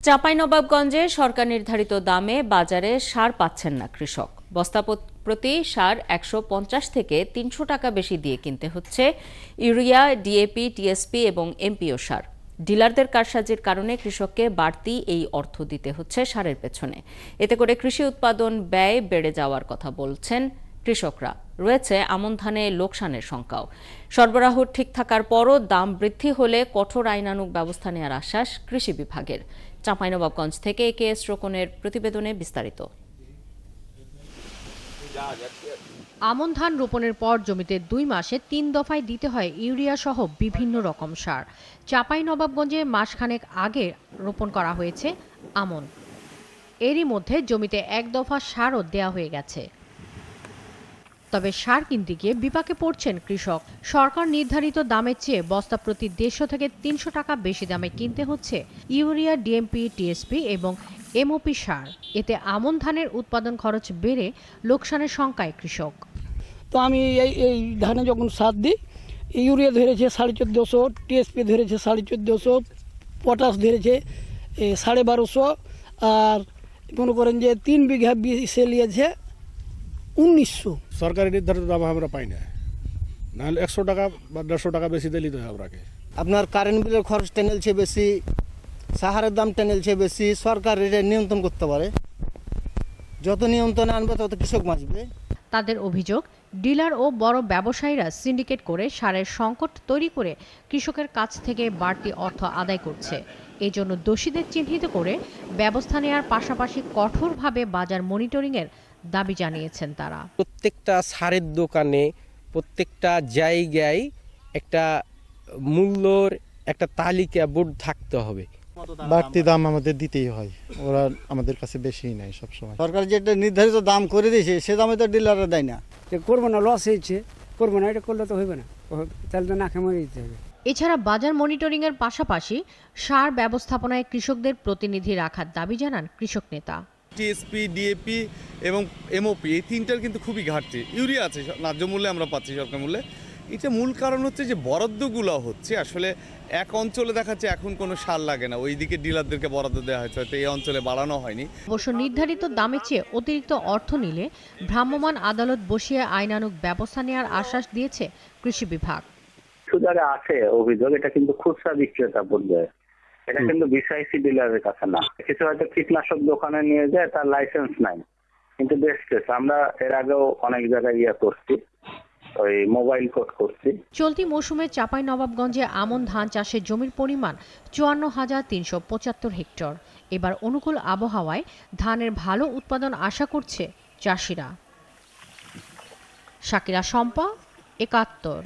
চাঁপাইনবাবগঞ্জে সরকার নির্ধারিত দামে বাজারে সার পাচ্ছেন না কৃষক। বস্তা প্রতি সার ১৫০ থেকে ৩০০ টাকা বেশি দিয়ে কিনতে হচ্ছে ইউরিয়া, ডিএপি, টিএসপি এবং এমপিও সার। ডিলারদের কারসাজির কারণে কৃষককে বাড়তি এই অর্থ দিতে হচ্ছে সারের পেছনে। এতে করে কৃষি উৎপাদন ব্যয় বেড়ে যাওয়ার কথা বলছেন কৃষকরা। রয়েছে আমন ধানে লোকসানের শঙ্কাও। সরবরাহ ঠিক থাকার পরও দাম বৃদ্ধি হলে কঠোর আইনানুগ ব্যবস্থা নেওয়ার আশ্বাস কৃষি বিভাগের। চাঁপাইনবাবগঞ্জ থেকে KS রোকনের প্রতিবেদনে বিস্তারিত। আমন ধান রোপণের পর জমিতে ২ মাসে ৩ দফায় দিতে হয় ইউরিয়া সহ বিভিন্ন রকম সার। চাঁপাইনবাবগঞ্জে মাসখানেক আগে রোপণ করা হয়েছে আমন। এরই মধ্যে জমিতে ১ দফা সারও দেয়া হয়ে গেছে। তবে সার কিনতে গিয়ে বিপাকে পড়ছেন কৃষক। সরকার নির্ধারিত দামের চেয়ে বস্তা প্রতি ১৫০ থেকে ৩০০ টাকা বেশি দামে কিনতে হচ্ছে ইউরিয়া, ডিএপি, টিএসপি এবং এমওপি সার। এতে আমন ধানের উৎপাদন খরচ বেড়ে লোকসানের শঙ্কায় কৃষক। তো আমি এই ধানে যখন সার দিই, ইউরিয়া ধরেছে ১৪৫০, টিএসপি ধরেছে ১৪৫০, পটাশ ধরেছে ১২৫০, আর মনে করেন যে ৩ বিঘা বিষে নিয়েছে ১৯০০। সরকারি নির্ধারিত দাম আমরা পাই না, নাহলে ১০০ টাকা বা ১৫০ টাকা বেশি দিলেই তো আপনাকে। আপনার কারেন্ট বিলের খরচ টেনেলছে বেশি, সাহারের দাম টেনেলছে বেশি। সরকার এটা নিয়ন্ত্রণ করতে পারে, যত নিয়ন্ত্রণে আনবে তত কৃষক বাঁচবে। তাদের অভিযোগ, ডিলার ও বড় ব্যবসায়ীরা সিন্ডিকেট করে সারের সংকট তৈরি করে কৃষকের কাছ থেকে বাড়তি অর্থ আদায় করছে। এই জন্য দোষীদের চিহ্নিত করে ব্যবস্থা নেওয়ার পাশাপাশি কঠোরভাবে বাজার মনিটরিংয়ের দাবি জানিয়েছেন তারা। প্রত্যেকটা সারের দোকানে, প্রত্যেকটা জায়গায় একটা মূল্যর একটা তালিকা বোর্ড থাকতে হবে। বাড়তি দাম আমাদের দিতেই হয়, ওরা আমাদের কাছে বেশি নেয় সবসময়। সরকার যেটা নির্ধারিত দাম করে দিয়েছে সে দামে তো ডিলাররা দেয় না। করবো না, লস হয়েছে, করবো না, এটা করলে তো হইবে না, তাহলে তো না খেয়ে মরে যেতে হবে। এছাড়া বাজার মনিটরিংয়ের পাশাপাশি সার ব্যবস্থাপনায় কৃষকদের প্রতিনিধি রাখার দাবি জানান কৃষক নেতা। টিএসপি, ডিএপি এবং এমওপি এই তিনটার কিন্তু খুবই ঘাটতি। ইউরিয়া আছে ন্যায্য মূল্যে আমরা পাচ্ছি, সরকার মূল্যে। এটা মূল কারণ হচ্ছে যে বরাদ্দগুলো হচ্ছে আসলে এক অঞ্চলে দেখাচ্ছে এখন কোনো সার লাগে না, ওইদিকে ডিলারদেরকে বরাদ্দ দেওয়া হয়েছে, হয়তো এই অঞ্চলে বাড়ানো হয়নি। অবশ্য নির্ধারিত দামের চেয়ে অতিরিক্ত অর্থ নিলে ভ্রাম্যমাণ আদালত বসিয়ে আইনানুগ ব্যবস্থা নেওয়ার আশ্বাস দিয়েছে কৃষি বিভাগ। সুদারে আছে অভিযোগ, এটা কিন্তু খুচরা বিক্রেতা পর্যায়ে, এটা কিন্তু বিসিআইসি ডিলারের কাছে না। কিছু হয়তো কীটনাশক দোকানে নিয়ে যায়, তার লাইসেন্স নাই, কিন্তু বেচতেছে। আমরা এর আগেও অনেক জায়গায় করছি, ওই মোবাইল কোড করছি। চলতি মৌসুমে চাঁপাইনবাবগঞ্জে আমন ধান চাষের জমির পরিমাণ ৫৪,৩৭৫ হেক্টর। এবার অনুকূল আবহাওয়ায় ধানের ভালো উৎপাদন আশা করছে চাষিরা। শাকিরা শম্পা, ৭১।